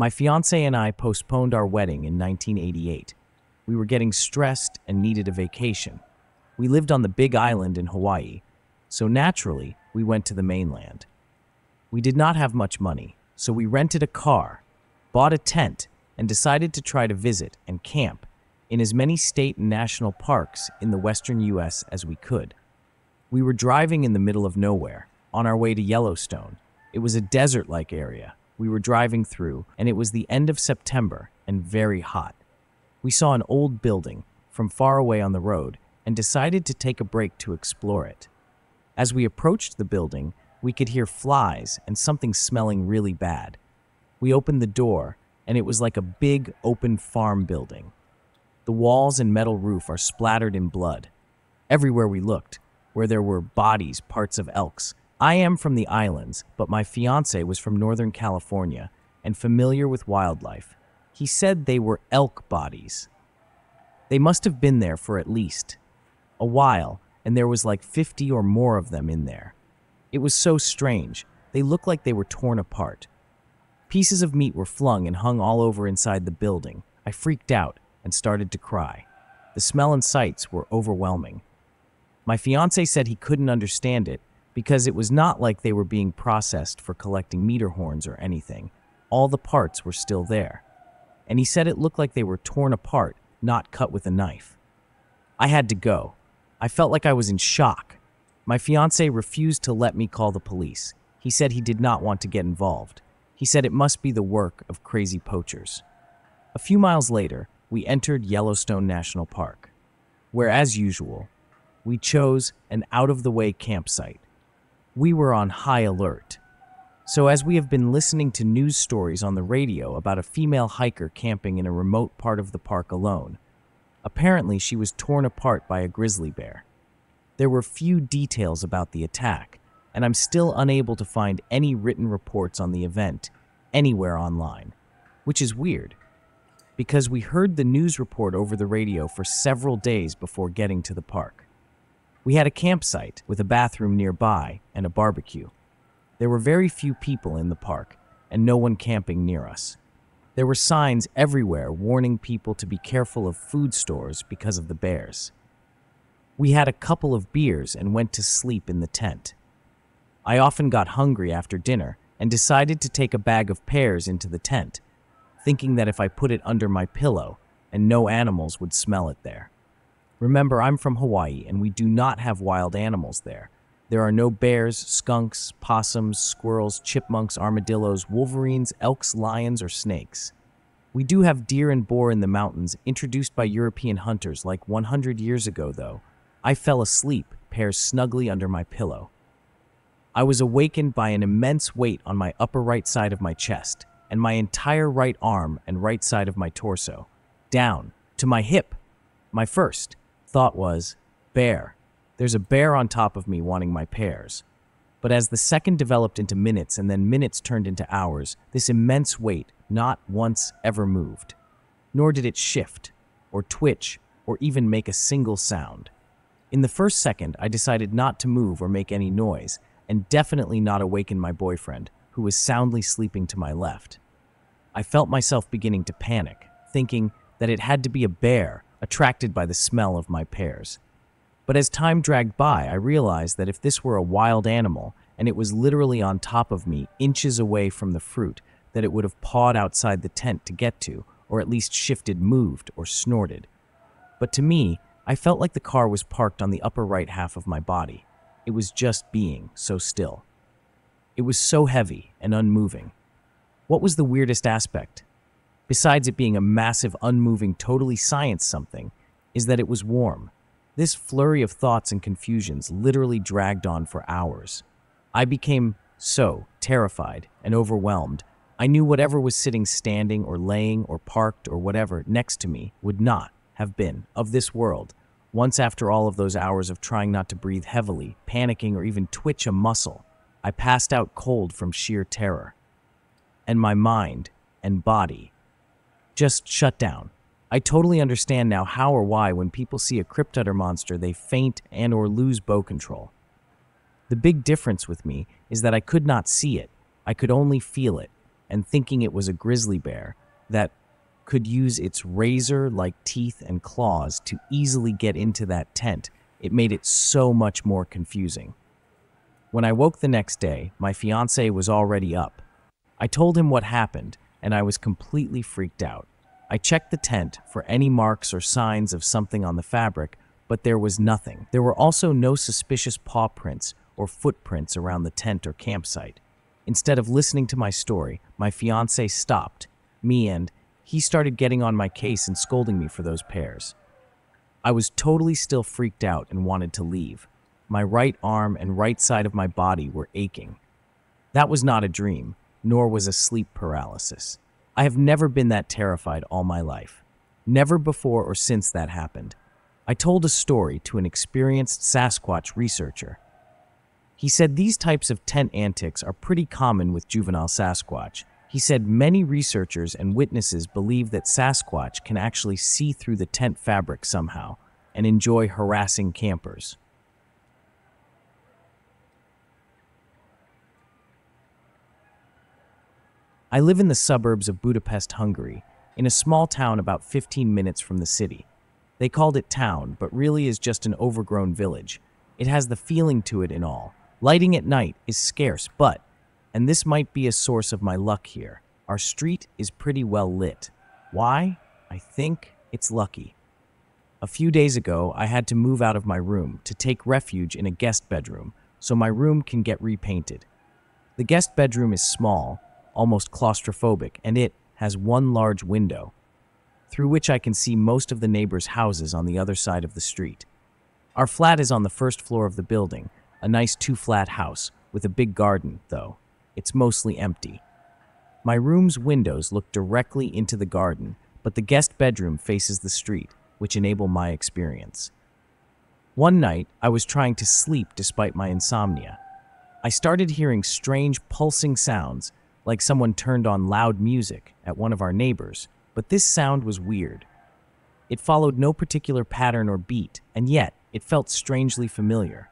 My fiance and I postponed our wedding in 1988. We were getting stressed and needed a vacation. We lived on the Big Island in Hawaii, so naturally, we went to the mainland. We did not have much money, so we rented a car, bought a tent, and decided to try to visit and camp in as many state and national parks in the western U.S. as we could. We were driving in the middle of nowhere, on our way to Yellowstone. It was a desert-like area we were driving through, and it was the end of September and very hot. We saw an old building from far away on the road and decided to take a break to explore it. As we approached the building, we could hear flies and something smelling really bad. We opened the door, and it was like a big, open farm building. The walls and metal roof are splattered in blood. Everywhere we looked, where there were bodies, parts of elks. I am from the islands, but my fiancé was from Northern California and familiar with wildlife. He said they were elk bodies. They must have been there for at least a while, and there was like 50 or more of them in there. It was so strange. They looked like they were torn apart. Pieces of meat were flung and hung all over inside the building. I freaked out and started to cry. The smell and sights were overwhelming. My fiancé said he couldn't understand it because it was not like they were being processed for collecting meter horns or anything. All the parts were still there. And he said it looked like they were torn apart, not cut with a knife. I had to go. I felt like I was in shock. My fiancé refused to let me call the police. He said he did not want to get involved. He said it must be the work of crazy poachers. A few miles later, we entered Yellowstone National Park, where, as usual, we chose an out-of-the-way campsite. We were on high alert. So as we have been listening to news stories on the radio about a female hiker camping in a remote part of the park alone, apparently she was torn apart by a grizzly bear. There were few details about the attack, and I'm still unable to find any written reports on the event anywhere online, which is weird, because we heard the news report over the radio for several days before getting to the park. We had a campsite with a bathroom nearby and a barbecue. There were very few people in the park and no one camping near us. There were signs everywhere warning people to be careful of food stores because of the bears. We had a couple of beers and went to sleep in the tent. I often got hungry after dinner and decided to take a bag of pears into the tent, thinking that if I put it under my pillow and no animals would smell it there. Remember, I'm from Hawaii and we do not have wild animals there. There are no bears, skunks, possums, squirrels, chipmunks, armadillos, wolverines, elks, lions, or snakes. We do have deer and boar in the mountains, introduced by European hunters like 100 years ago, though. I fell asleep, pears snugly under my pillow. I was awakened by an immense weight on my upper right side of my chest, and my entire right arm and right side of my torso, down to my hip. My first thought was, bear. There's a bear on top of me wanting my pears. But as the second developed into minutes and then minutes turned into hours, this immense weight not once ever moved. Nor did it shift, or twitch, or even make a single sound. In the first second, I decided not to move or make any noise, and definitely not awaken my boyfriend, who was soundly sleeping to my left. I felt myself beginning to panic, thinking that it had to be a bear attracted by the smell of my pears. But as time dragged by, I realized that if this were a wild animal and it was literally on top of me, inches away from the fruit, that it would have pawed outside the tent to get to, or at least shifted, moved, or snorted. But to me, I felt like the car was parked on the upper right half of my body. It was just being so still. It was so heavy and unmoving. What was the weirdest aspect, besides it being a massive, unmoving, totally science something, is that it was warm. This flurry of thoughts and confusions literally dragged on for hours. I became so terrified and overwhelmed. I knew whatever was sitting, standing, or laying, or parked, or whatever next to me would not have been of this world. Once after all of those hours of trying not to breathe heavily, panicking, or even twitch a muscle, I passed out cold from sheer terror. And my mind and body just shut down. I totally understand now how or why when people see a cryptid or monster, they faint and or lose bow control. The big difference with me is that I could not see it. I could only feel it, and thinking it was a grizzly bear that could use its razor-like teeth and claws to easily get into that tent. It made it so much more confusing. When I woke the next day, my fiancé was already up. I told him what happened, and I was completely freaked out. I checked the tent for any marks or signs of something on the fabric, but there was nothing. There were also no suspicious paw prints or footprints around the tent or campsite. Instead of listening to my story, my fiancé stopped me and he started getting on my case and scolding me for those pears. I was totally still freaked out and wanted to leave. My right arm and right side of my body were aching. That was not a dream, nor was a sleep paralysis. I have never been that terrified all my life. Never before or since that happened. I told a story to an experienced Sasquatch researcher. He said these types of tent antics are pretty common with juvenile Sasquatch. He said many researchers and witnesses believe that Sasquatch can actually see through the tent fabric somehow and enjoy harassing campers. I live in the suburbs of Budapest, Hungary, in a small town about 15 minutes from the city. They called it town, but really is just an overgrown village. It has the feeling to it and all. Lighting at night is scarce, but, and this might be a source of my luck here, our street is pretty well lit. Why? I think it's lucky. A few days ago, I had to move out of my room to take refuge in a guest bedroom, so my room can get repainted. The guest bedroom is small, almost claustrophobic, and it has one large window, through which I can see most of the neighbors' houses on the other side of the street. Our flat is on the first floor of the building, a nice two-flat house with a big garden, though. It's mostly empty. My room's windows look directly into the garden, but the guest bedroom faces the street, which enable my experience. One night, I was trying to sleep despite my insomnia. I started hearing strange pulsing sounds, like someone turned on loud music at one of our neighbors, but this sound was weird. It followed no particular pattern or beat, and yet it felt strangely familiar.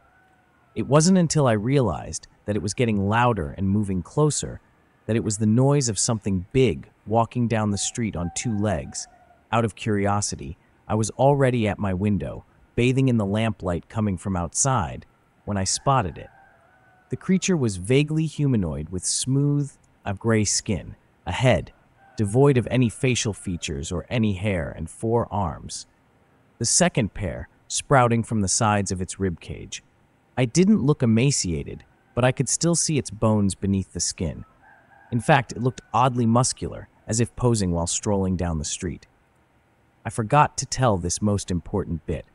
It wasn't until I realized that it was getting louder and moving closer that it was the noise of something big walking down the street on two legs. Out of curiosity, I was already at my window, bathing in the lamplight coming from outside, when I spotted it. The creature was vaguely humanoid with smooth, gray skin, a head, devoid of any facial features or any hair, and 4 arms. The second pair sprouting from the sides of its ribcage. I didn't look emaciated, but I could still see its bones beneath the skin. In fact, it looked oddly muscular, as if posing while strolling down the street. I forgot to tell this most important bit.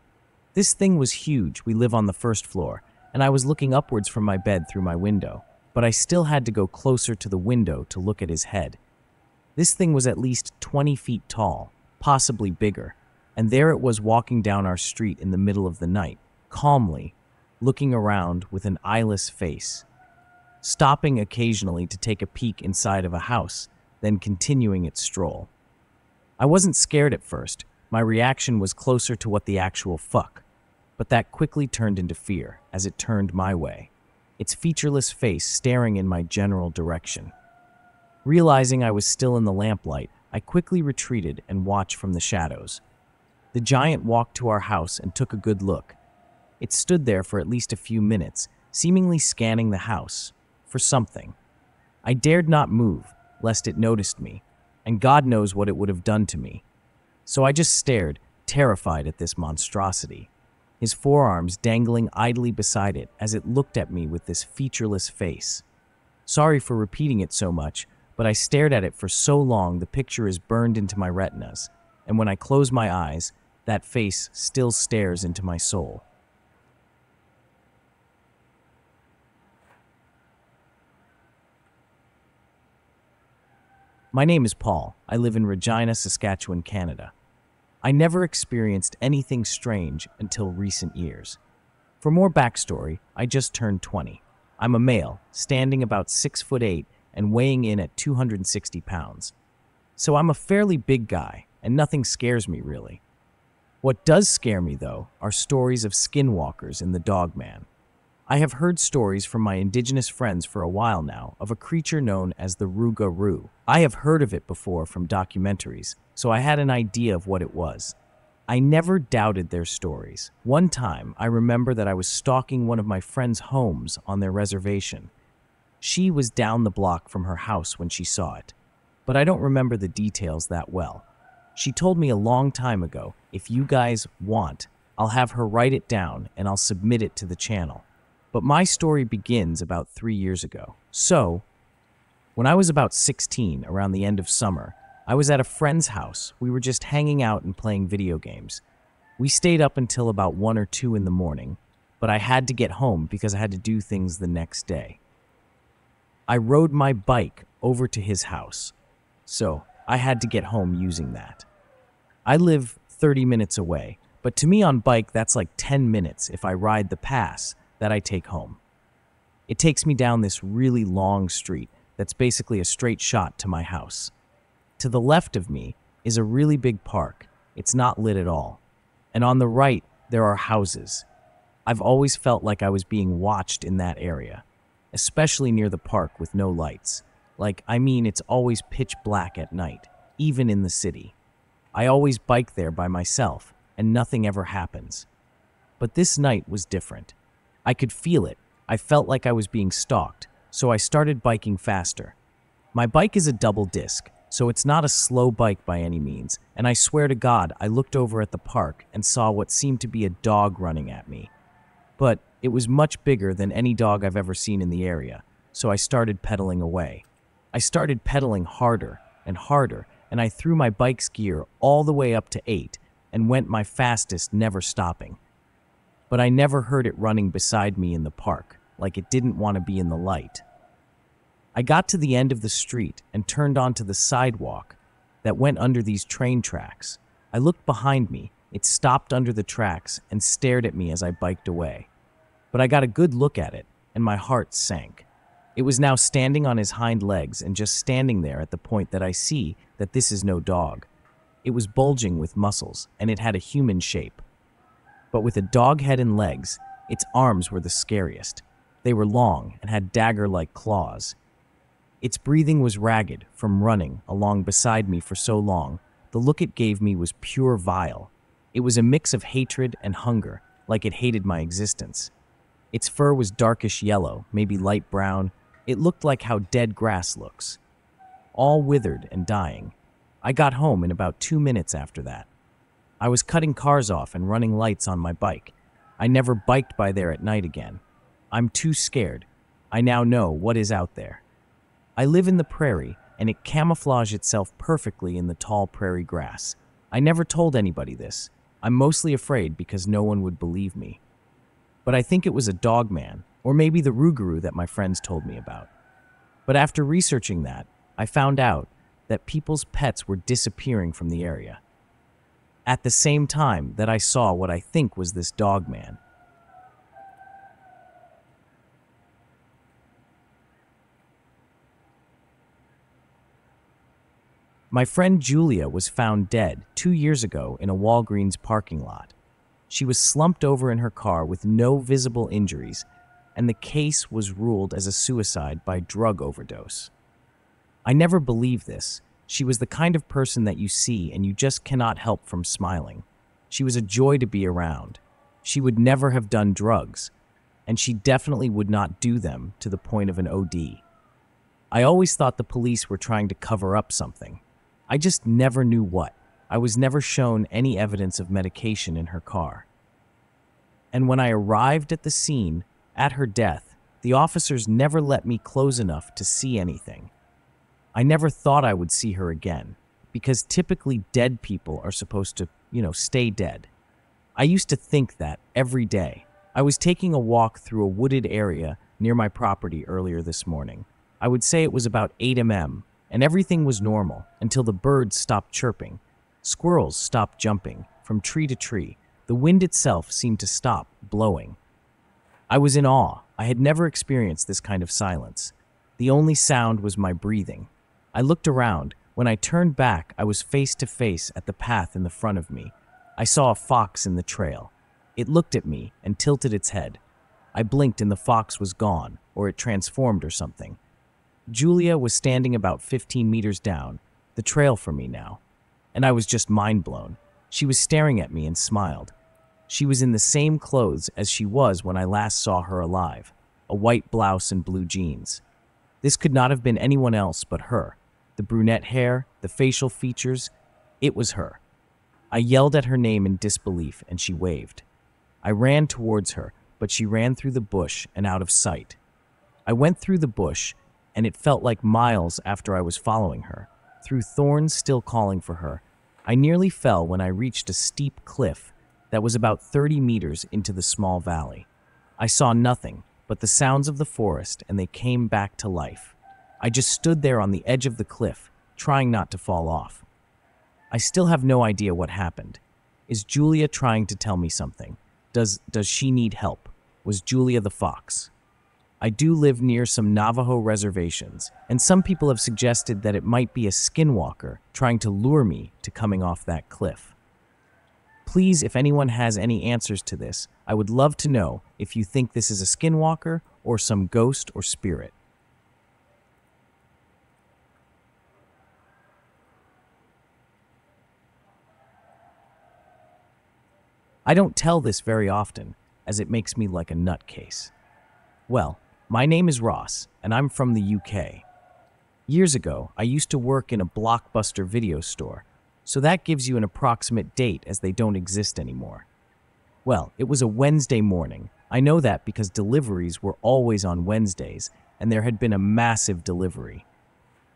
This thing was huge. We live on the first floor, and I was looking upwards from my bed through my window, but I still had to go closer to the window to look at his head. This thing was at least 20 feet tall, possibly bigger, and there it was walking down our street in the middle of the night, calmly, looking around with an eyeless face, stopping occasionally to take a peek inside of a house, then continuing its stroll. I wasn't scared at first. My reaction was closer to what the actual fuck, but that quickly turned into fear as it turned my way, its featureless face staring in my general direction. Realizing I was still in the lamplight, I quickly retreated and watched from the shadows. The giant walked to our house and took a good look. It stood there for at least a few minutes, seemingly scanning the house for something. I dared not move, lest it noticed me, and God knows what it would have done to me. So I just stared, terrified at this monstrosity, his forearms dangling idly beside it as it looked at me with this featureless face. Sorry for repeating it so much, but I stared at it for so long the picture is burned into my retinas, and when I close my eyes, that face still stares into my soul. My name is Paul. I live in Regina, Saskatchewan, Canada. I never experienced anything strange until recent years. For more backstory, I just turned 20. I'm a male, standing about 6'8" and weighing in at 260 pounds. So I'm a fairly big guy, and nothing scares me really. What does scare me, though, are stories of skinwalkers in the Dogman. I have heard stories from my indigenous friends for a while now of a creature known as the Rougarou. I have heard of it before from documentaries, so I had an idea of what it was. I never doubted their stories. One time, I remember that I was stalking one of my friends' homes on their reservation. She was down the block from her house when she saw it, but I don't remember the details that well. She told me a long time ago, if you guys want, I'll have her write it down and I'll submit it to the channel. But my story begins about 3 years ago. So, when I was about 16, around the end of summer, I was at a friend's house. We were just hanging out and playing video games. We stayed up until about 1 or 2 in the morning, but I had to get home because I had to do things the next day. I rode my bike over to his house, so I had to get home using that. I live 30 minutes away, but to me on bike that's like 10 minutes if I ride the pass that I take home. It takes me down this really long street that's basically a straight shot to my house. To the left of me is a really big park. It's not lit at all. And on the right, there are houses. I've always felt like I was being watched in that area, especially near the park with no lights. It's always pitch black at night, even in the city. I always bike there by myself, and nothing ever happens. But this night was different. I could feel it. I felt like I was being stalked, so I started biking faster. My bike is a double disc, so it's not a slow bike by any means, and I swear to God, I looked over at the park and saw what seemed to be a dog running at me. But it was much bigger than any dog I've ever seen in the area, so I started pedaling away. I started pedaling harder, and I threw my bike's gear all the way up to 8 and went my fastest, never stopping. But I never heard it running beside me in the park, like it didn't want to be in the light. I got to the end of the street and turned onto the sidewalk that went under these train tracks. I looked behind me. It stopped under the tracks and stared at me as I biked away. But I got a good look at it, and my heart sank. It was now standing on his hind legs and just standing there at the point that I see that this is no dog. It was bulging with muscles, and it had a human shape. But with a dog head and legs, its arms were the scariest. They were long and had dagger-like claws. Its breathing was ragged from running along beside me for so long. The look it gave me was pure vile. It was a mix of hatred and hunger, like it hated my existence. Its fur was darkish yellow, maybe light brown. It looked like how dead grass looks, all withered and dying. I got home in about 2 minutes after that. I was cutting cars off and running lights on my bike. I never biked by there at night again. I'm too scared. I now know what is out there. I live in the prairie, and it camouflaged itself perfectly in the tall prairie grass. I never told anybody this. I'm mostly afraid because no one would believe me. But I think it was a dog man, or maybe the Rougarou that my friends told me about. But after researching that, I found out that people's pets were disappearing from the area. At the same time that I saw what I think was this dog man. My friend Julia was found dead 2 years ago in a Walgreens parking lot. She was slumped over in her car with no visible injuries, and the case was ruled as a suicide by drug overdose. I never believed this. She was the kind of person that you see and you just cannot help from smiling. She was a joy to be around. She would never have done drugs, and she definitely would not do them to the point of an OD. I always thought the police were trying to cover up something. I just never knew what. I was never shown any evidence of medication in her car. And when I arrived at the scene, at her death, the officers never let me close enough to see anything. I never thought I would see her again, because typically dead people are supposed to, stay dead. I used to think that every day. I was taking a walk through a wooded area near my property earlier this morning. I would say it was about 8 a.m., and everything was normal until the birds stopped chirping. Squirrels stopped jumping from tree to tree. The wind itself seemed to stop blowing. I was in awe. I had never experienced this kind of silence. The only sound was my breathing. I looked around. When I turned back, I was face to face at the path in the front of me. I saw a fox in the trail. It looked at me and tilted its head. I blinked and the fox was gone, or it transformed or something. Julia was standing about 15 meters down, the trail from me now, and I was just mind blown. She was staring at me and smiled. She was in the same clothes as she was when I last saw her alive, a white blouse and blue jeans. This could not have been anyone else but her. The brunette hair, the facial features, it was her. I yelled at her name in disbelief, and she waved. I ran towards her, but she ran through the bush and out of sight. I went through the bush, and it felt like miles after I was following her, through thorns still calling for her. I nearly fell when I reached a steep cliff that was about 30 meters into the small valley. I saw nothing but the sounds of the forest, and they came back to life. I just stood there on the edge of the cliff, trying not to fall off. I still have no idea what happened. Is Julia trying to tell me something? Does she need help? Was Julia the fox? I do live near some Navajo reservations, and some people have suggested that it might be a skinwalker trying to lure me to coming off that cliff. Please, if anyone has any answers to this, I would love to know if you think this is a skinwalker or some ghost or spirit. I don't tell this very often, as it makes me like a nutcase. Well, my name is Ross, and I'm from the UK. Years ago, I used to work in a Blockbuster video store, so that gives you an approximate date as they don't exist anymore. Well, it was a Wednesday morning. I know that because deliveries were always on Wednesdays, and there had been a massive delivery.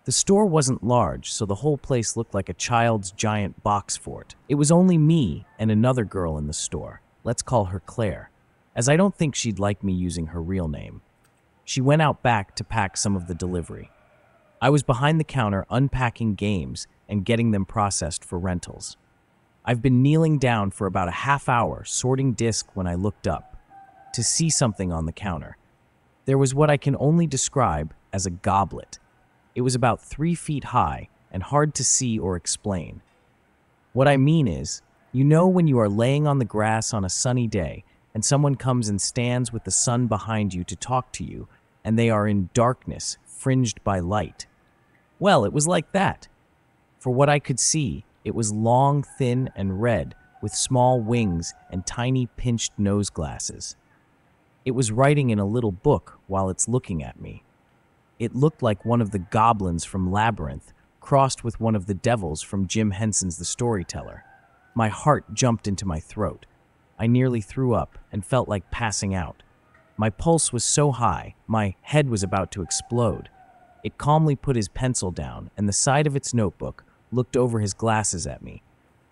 The store wasn't large, so the whole place looked like a child's giant box fort. It was only me and another girl in the store. Let's call her Claire, as I don't think she'd like me using her real name. She went out back to pack some of the delivery. I was behind the counter unpacking games and getting them processed for rentals. I've been kneeling down for about a half hour sorting disc when I looked up to see something on the counter. There was what I can only describe as a goblet. It was about 3 feet high and hard to see or explain. What I mean is, you know when you are laying on the grass on a sunny day and someone comes and stands with the sun behind you to talk to you, and they are in darkness fringed by light? Well, it was like that. For what I could see, it was long, thin, and red, with small wings and tiny pinched nose glasses. It was writing in a little book while it's looking at me. It looked like one of the goblins from Labyrinth, crossed with one of the devils from Jim Henson's The Storyteller. My heart jumped into my throat. I nearly threw up and felt like passing out. My pulse was so high, my head was about to explode. It calmly put his pencil down, and the side of its notebook looked over his glasses at me,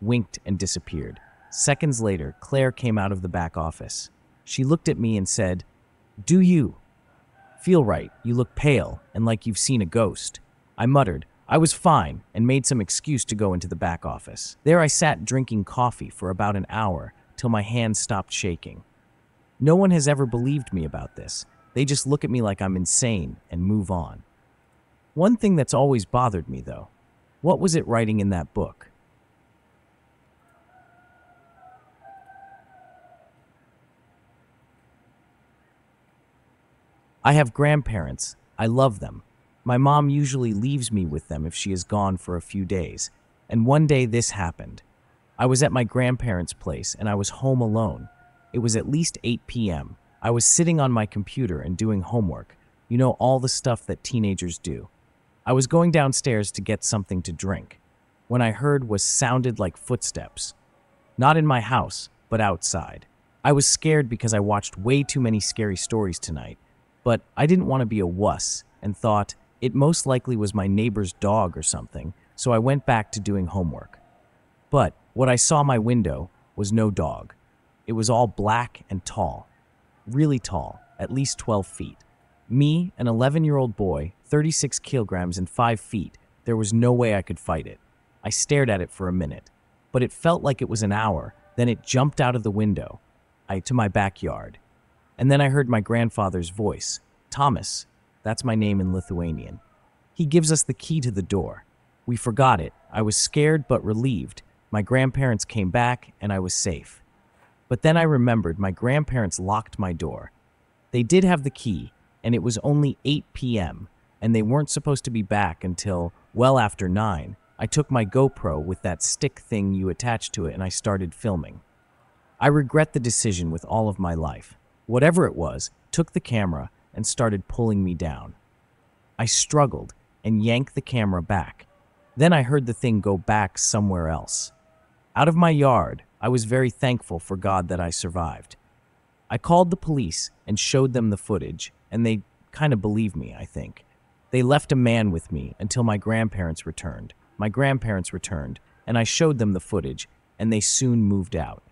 winked, and disappeared. Seconds later, Claire came out of the back office. She looked at me and said, "Do you feel right? You look pale and like you've seen a ghost." I muttered. I was fine and made some excuse to go into the back office. There I sat drinking coffee for about an hour till my hands stopped shaking. No one has ever believed me about this. They just look at me like I'm insane and move on. One thing that's always bothered me, though, what was it writing in that book? I have grandparents. I love them. My mom usually leaves me with them if she is gone for a few days. And one day this happened. I was at my grandparents' place and I was home alone. It was at least 8 p.m. I was sitting on my computer and doing homework. You know, all the stuff that teenagers do. I was going downstairs to get something to drink. When I heard was sounded like footsteps. Not in my house, but outside. I was scared because I watched way too many scary stories tonight. But I didn't want to be a wuss and thought it most likely was my neighbor's dog or something, so I went back to doing homework. But what I saw my window was no dog. It was all black and tall. Really tall, at least 12 feet. Me, an 11-year-old boy, 36 kilograms and 5 feet, there was no way I could fight it. I stared at it for a minute, but it felt like it was an hour. Then it jumped out of the window, to my backyard. And then I heard my grandfather's voice. Thomas, that's my name in Lithuanian. He gives us the key to the door. We forgot it. I was scared but relieved. My grandparents came back and I was safe. But then I remembered my grandparents locked my door. They did have the key, and it was only 8 p.m., and they weren't supposed to be back until well after 9. I took my GoPro with that stick thing you attach to it and I started filming. I regret the decision with all of my life. Whatever it was, took the camera and started pulling me down. I struggled and yanked the camera back. Then I heard the thing go back somewhere else. Out of my yard, I was very thankful for God that I survived. I called the police and showed them the footage, and they kind of believed me, I think. They left a man with me until my grandparents returned. My grandparents returned, and I showed them the footage, and they soon moved out.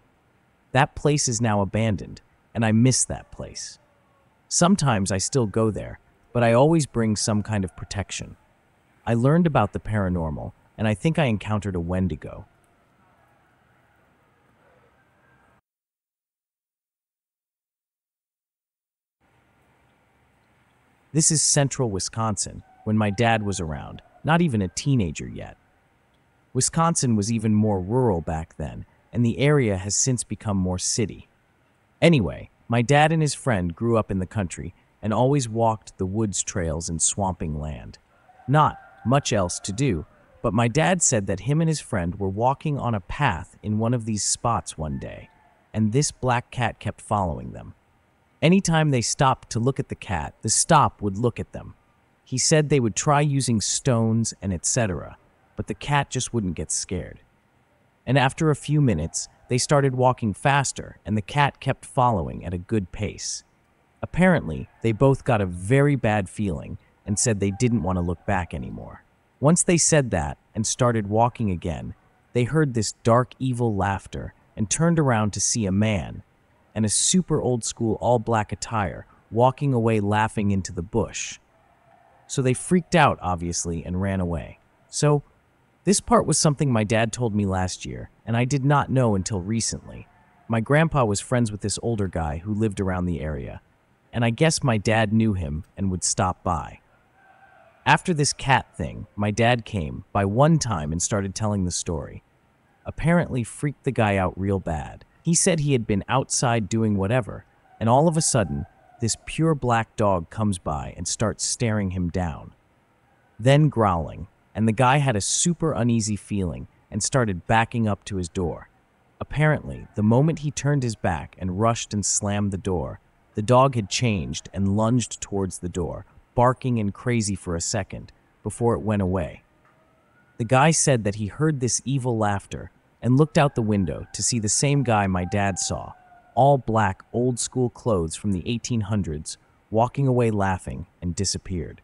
That place is now abandoned, and I miss that place. Sometimes I still go there, but I always bring some kind of protection. I learned about the paranormal, and I think I encountered a Wendigo. This is central Wisconsin, when my dad was around, not even a teenager yet. Wisconsin was even more rural back then, and the area has since become more city. Anyway, my dad and his friend grew up in the country and always walked the woods trails and swamping land. Not much else to do, but my dad said that him and his friend were walking on a path in one of these spots one day, and this black cat kept following them. Anytime they stopped to look at the cat, the stop would look at them. He said they would try using stones and etc., but the cat just wouldn't get scared. And after a few minutes, they started walking faster, and the cat kept following at a good pace. Apparently, they both got a very bad feeling and said they didn't want to look back anymore. Once they said that and started walking again, they heard this dark, evil laughter and turned around to see a man and a super old-school all-black attire walking away laughing into the bush. So they freaked out, obviously, and ran away. So this part was something my dad told me last year, and I did not know until recently. My grandpa was friends with this older guy who lived around the area, and I guess my dad knew him and would stop by. After this cat thing, my dad came by one time and started telling the story. Apparently freaked the guy out real bad. He said he had been outside doing whatever, and all of a sudden, this pure black dog comes by and starts staring him down. Then growling, and the guy had a super uneasy feeling and started backing up to his door. Apparently, the moment he turned his back and rushed and slammed the door, the dog had changed and lunged towards the door, barking and crazy for a second before it went away. The guy said that he heard this evil laughter and looked out the window to see the same guy my dad saw, all black, old-school clothes from the 1800s, walking away laughing and disappeared.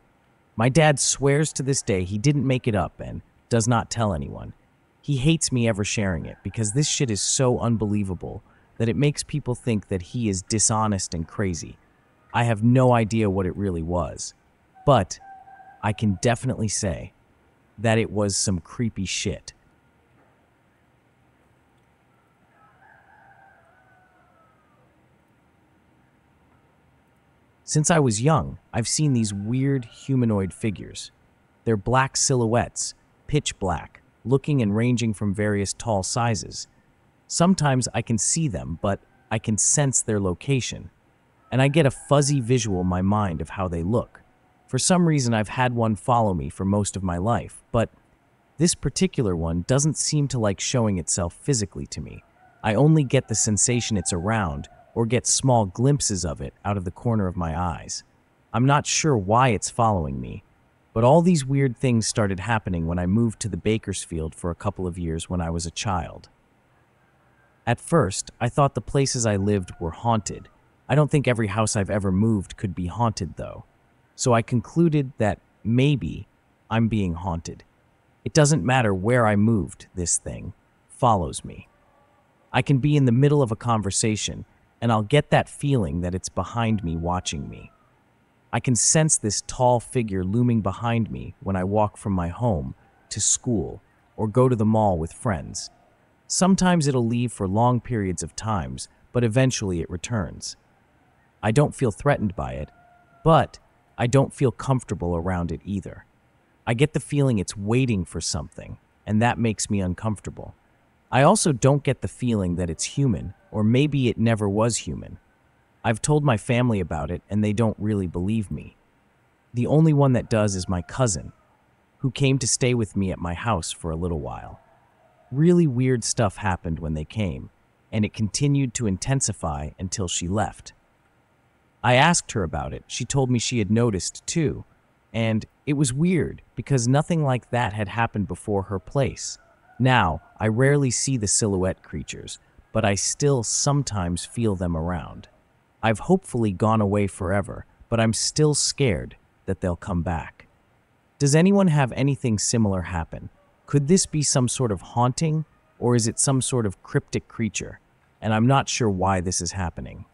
My dad swears to this day he didn't make it up and does not tell anyone. He hates me ever sharing it because this shit is so unbelievable that it makes people think that he is dishonest and crazy. I have no idea what it really was, but I can definitely say that it was some creepy shit. Since I was young, I've seen these weird humanoid figures. They're black silhouettes, pitch black, looking and ranging from various tall sizes. Sometimes I can see them, but I can sense their location, and I get a fuzzy visual in my mind of how they look. For some reason, I've had one follow me for most of my life, but this particular one doesn't seem to like showing itself physically to me. I only get the sensation it's around, or get small glimpses of it out of the corner of my eyes. I'm not sure why it's following me, but all these weird things started happening when I moved to the Bakersfield for a couple of years when I was a child. At first, I thought the places I lived were haunted. I don't think every house I've ever moved could be haunted, though. So I concluded that maybe I'm being haunted. It doesn't matter where I moved, this thing follows me. I can be in the middle of a conversation, and I'll get that feeling that it's behind me watching me. I can sense this tall figure looming behind me when I walk from my home to school or go to the mall with friends. Sometimes it'll leave for long periods of times, but eventually it returns. I don't feel threatened by it, but I don't feel comfortable around it either. I get the feeling it's waiting for something, and that makes me uncomfortable. I also don't get the feeling that it's human, or maybe it never was human. I've told my family about it and they don't really believe me. The only one that does is my cousin, who came to stay with me at my house for a little while. Really weird stuff happened when they came, and it continued to intensify until she left. I asked her about it. She told me she had noticed too, and it was weird because nothing like that had happened before her place. Now, I rarely see the silhouette creatures, but I still sometimes feel them around. I've hopefully gone away forever, but I'm still scared that they'll come back. Does anyone have anything similar happen? Could this be some sort of haunting, or is it some sort of cryptic creature? And I'm not sure why this is happening.